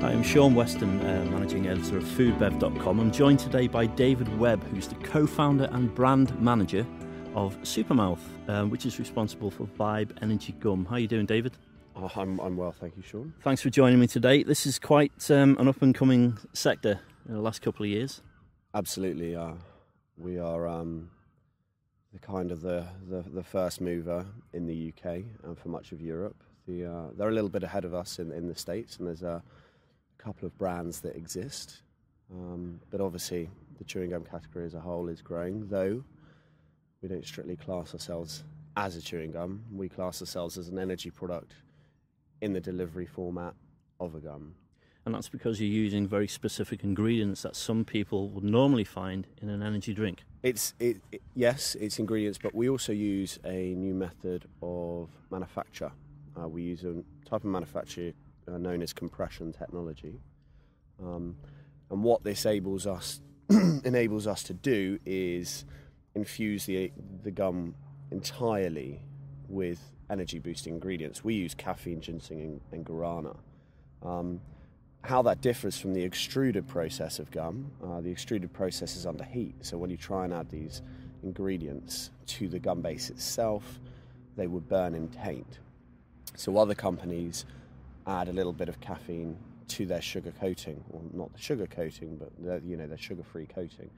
Hi, I'm Sean Weston, Managing Editor of FoodBev.com. I'm joined today by David Webb, who's the co-founder and brand manager of Supermouth, which is responsible for Vibe Energy Gum. How are you doing, David? I'm well, thank you, Sean. Thanks for joining me today. This is quite an up-and-coming sector in the last couple of years. Absolutely. We are the kind of the first mover in the UK and for much of Europe. They're a little bit ahead of us in the States, and there's a couple of brands that exist. But obviously, the chewing gum category as a whole is growing, though we don't strictly class ourselves as a chewing gum. We class ourselves as an energy product in the delivery format of a gum. And that's because you're using very specific ingredients that some people would normally find in an energy drink. Yes, it's ingredients, but we also use a new method of manufacture. We use a type of manufacture known as compression technology. And what this enables us to do is infuse the gum entirely with energy boosting ingredients. We use caffeine, ginseng and guarana. How that differs from the extruded process of gum, the extruded process is under heat. So when you try and add these ingredients to the gum base itself, they would burn and taint. So other companies add a little bit of caffeine to their sugar coating, or not the sugar coating, but their sugar-free coating.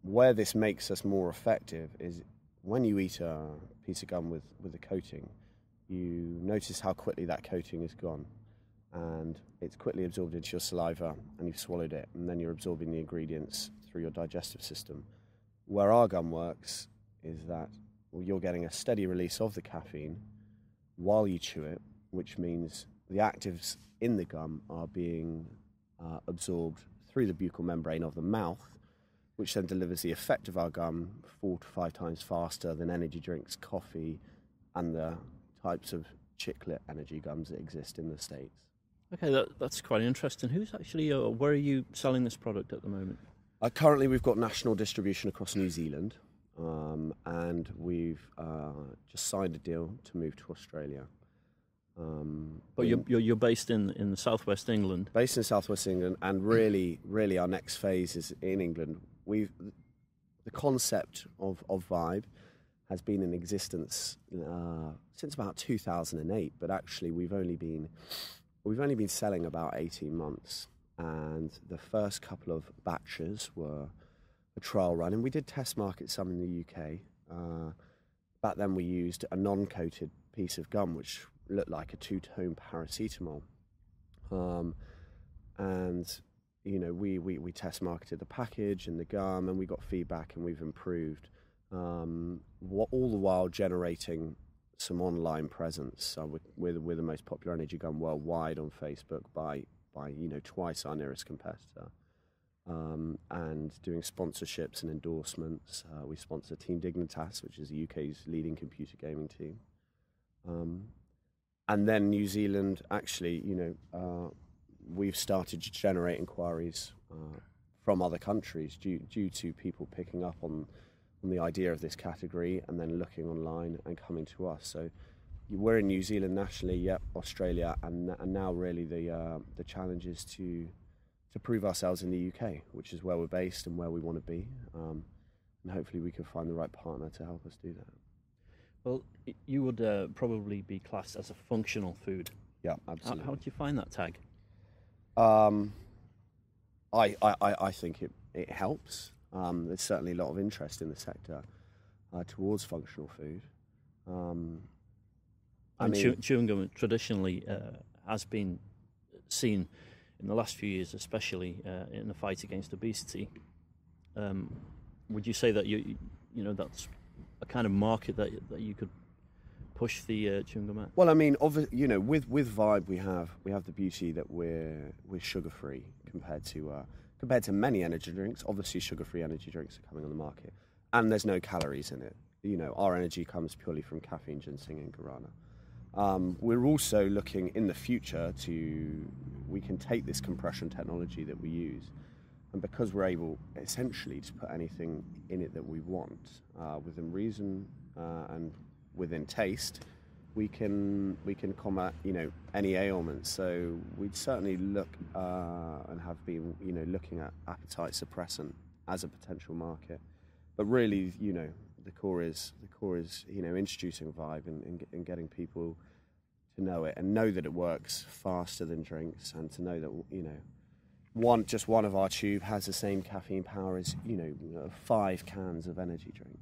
Where this makes us more effective is when you eat a piece of gum with a coating, you notice how quickly that coating is gone, and it's quickly absorbed into your saliva, and you've swallowed it, and then you're absorbing the ingredients through your digestive system. Where our gum works is that you're getting a steady release of the caffeine while you chew it, which means the actives in the gum are being absorbed through the buccal membrane of the mouth, which then delivers the effect of our gum 4 to 5 times faster than energy drinks, coffee, and the types of chiclet energy gums that exist in the States. Okay, that's quite interesting. Who's actually, where are you selling this product at the moment? Currently, we've got national distribution across New Zealand, and we've just signed a deal to move to Australia. But you're based in southwest England. Based in southwest England, and really our next phase is in England. The concept of Vibe has been in existence since about 2008, but actually we've only been selling about 18 months, and the first couple of batches were a trial run, and we did test market some in the UK. Back then we used a non-coated piece of gum which looked like a two-tone paracetamol, and we test marketed the package and the gum, and we got feedback, and we've improved, all the while generating some online presence. We're the most popular energy gum worldwide on Facebook by twice our nearest competitor, and doing sponsorships and endorsements. We sponsor Team Dignitas, which is the UK's leading computer gaming team, and then New Zealand. Actually, we've started to generate inquiries from other countries due to people picking up on the idea of this category and then looking online and coming to us. So we're in New Zealand nationally, Australia, and now really the challenge is to prove ourselves in the UK, which is where we're based and where we want to be, and hopefully we can find the right partner to help us do that. Well, you would probably be classed as a functional food. Yeah, absolutely. How do you find that tag? I think it helps. There's certainly a lot of interest in the sector towards functional food. Chewing gum traditionally has been seen in the last few years, especially in the fight against obesity. Would you say that that's a kind of market that you could push the chewing gum at? Well, I mean, with Vibe, we have the beauty that we're sugar free compared to many energy drinks. Obviously, sugar-free energy drinks are coming on the market, and there's no calories in it. Our energy comes purely from caffeine, ginseng, and guarana. We're also looking in the future we can take this compression technology that we use, and because we're able essentially to put anything in it that we want within reason and within taste, we can combat, you know, any ailments. So we'd certainly look and have been, you know, looking at appetite suppressant as a potential market. But really, you know, the core is you know, introducing Vibe and getting people to know it and know that it works faster than drinks, and to know that, you know, just one of our tube has the same caffeine power as, you know, 5 cans of energy drink.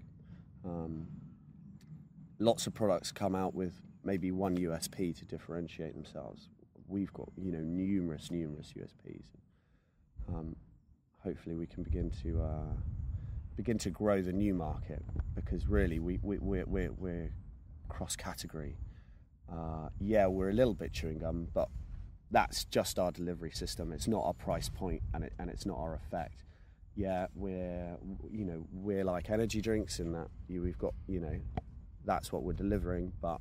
Lots of products come out with maybe one USP to differentiate themselves. We've got, you know, numerous USPs. Hopefully we can begin to grow the new market, because really we're cross category. Yeah, we're a little bit chewing gum, but that's just our delivery system. It's not our price point, and it's not our effect. Yeah, we're like energy drinks in that we've got, you know, that's what we're delivering, but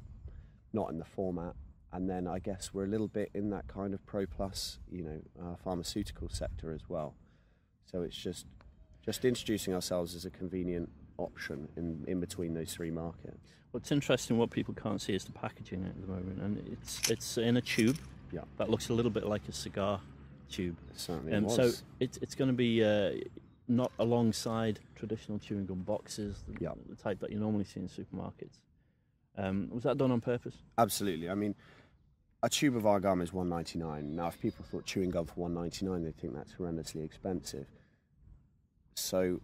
not in the format. And then I guess we're a little bit in that kind of pro plus, you know, pharmaceutical sector as well. So it's just introducing ourselves as a convenient option in between those 3 markets. What's interesting, what people can't see, is the packaging at the moment, and it's in a tube. Yeah, that looks a little bit like a cigar tube. It certainly was. So it's going to be not alongside traditional chewing gum boxes, the type that you normally see in supermarkets. Was that done on purpose? Absolutely. I mean, a tube of our gum is $1.99. Now, if people thought chewing gum for $1.99, they'd think that's horrendously expensive. So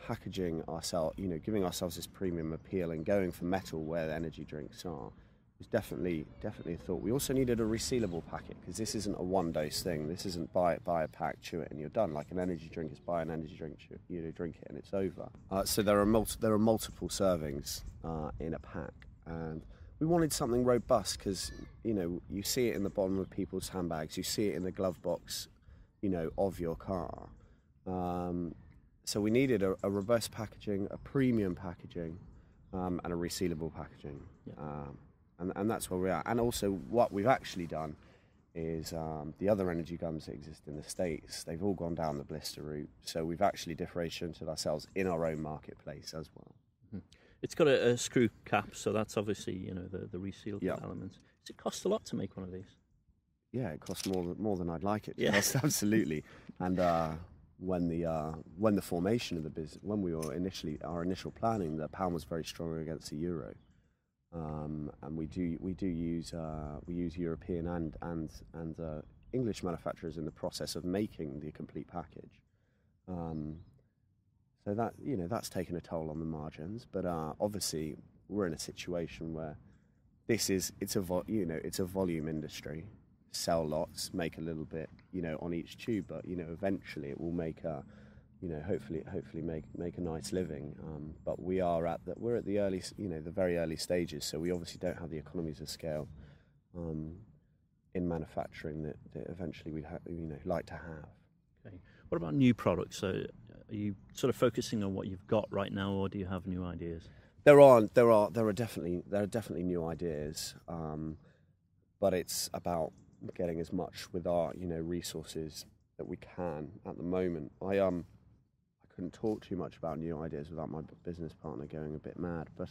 packaging ourselves, you know, giving ourselves this premium appeal and going for metal where the energy drinks are, was definitely a thought. We also needed a resealable packet, because this isn't a one-dose thing. This isn't buy a pack, chew it, and you're done. Like an energy drink is buy an energy drink, you know, drink it, and it's over. So there are multiple servings in a pack, and we wanted something robust, because, you know, you see it in the bottom of people's handbags, you see it in the glove box, you know, of your car. So we needed a robust packaging, a premium packaging, and a resealable packaging. Yeah. And that's where we are. And also what we've actually done is the other energy gums that exist in the States, they've all gone down the blister route. So we've actually differentiated ourselves in our own marketplace as well. Mm-hmm. It's got a screw cap, so that's obviously, you know, the resealable element. Does it cost a lot to make one of these? Yeah, it costs more than I'd like it to cost, absolutely. And when the formation of the business, when we were our initial planning, the pound was very strong against the euro. And we use European and English manufacturers in the process of making the complete package. So that, you know, that's taken a toll on the margins. But obviously we're in a situation where it's a volume industry. Sell lots, make a little bit, you know, on each tube, but, you know, eventually it will make a, you know, hopefully make a nice living. But we're at the early, you know, the very early stages, so we obviously don't have the economies of scale in manufacturing that eventually we'd like to have. Okay. What about new products? So are you sort of focusing on what you've got right now, or do you have new ideas? There are definitely new ideas, but it's about getting as much with our, you know, resources that we can at the moment. I couldn't talk too much about new ideas without my business partner going a bit mad, but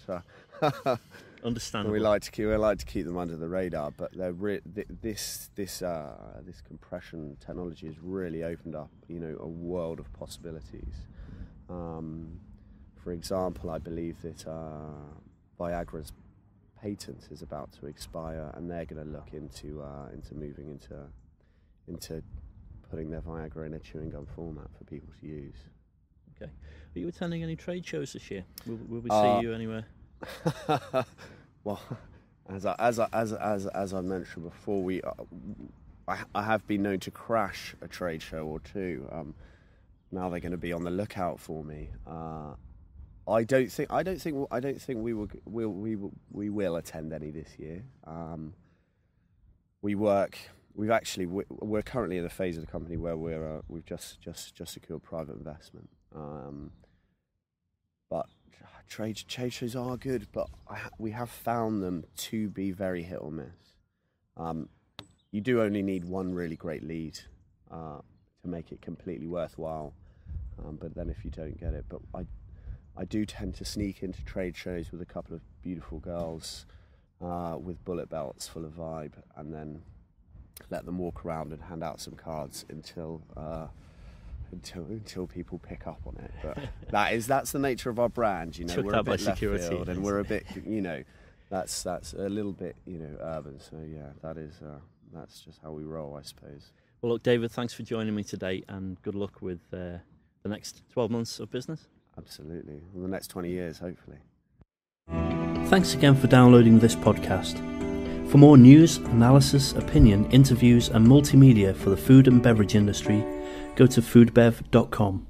understandable. We like to keep them under the radar. But this compression technology has really opened up, you know, a world of possibilities. For example, I believe that Viagra's patent is about to expire, and they're going to look into moving into putting their Viagra in a chewing gum format for people to use. Okay. Are you attending any trade shows this year? Will we see you anywhere? Well, as I mentioned before, I have been known to crash a trade show or two. Now they're going to be on the lookout for me. I don't think we will attend any this year. We're currently in the phase of the company where we've just secured private investment. But trade shows are good, but we have found them to be very hit or miss. You do only need one really great lead to make it completely worthwhile. But then if you don't get it, I do tend to sneak into trade shows with a couple of beautiful girls with bullet belts full of vibe, and then let them walk around and hand out some cards until people pick up on it. But that's the nature of our brand. Took we're that a bit by left security, field, and we're a bit, that's a little bit, urban. So yeah, that's just how we roll, I suppose. Well, look, David, thanks for joining me today, and good luck with the next 12 months of business. Absolutely. Well, the next 20 years, hopefully. Thanks again for downloading this podcast. For more news, analysis, opinion, interviews and multimedia for the food and beverage industry, go to foodbev.com.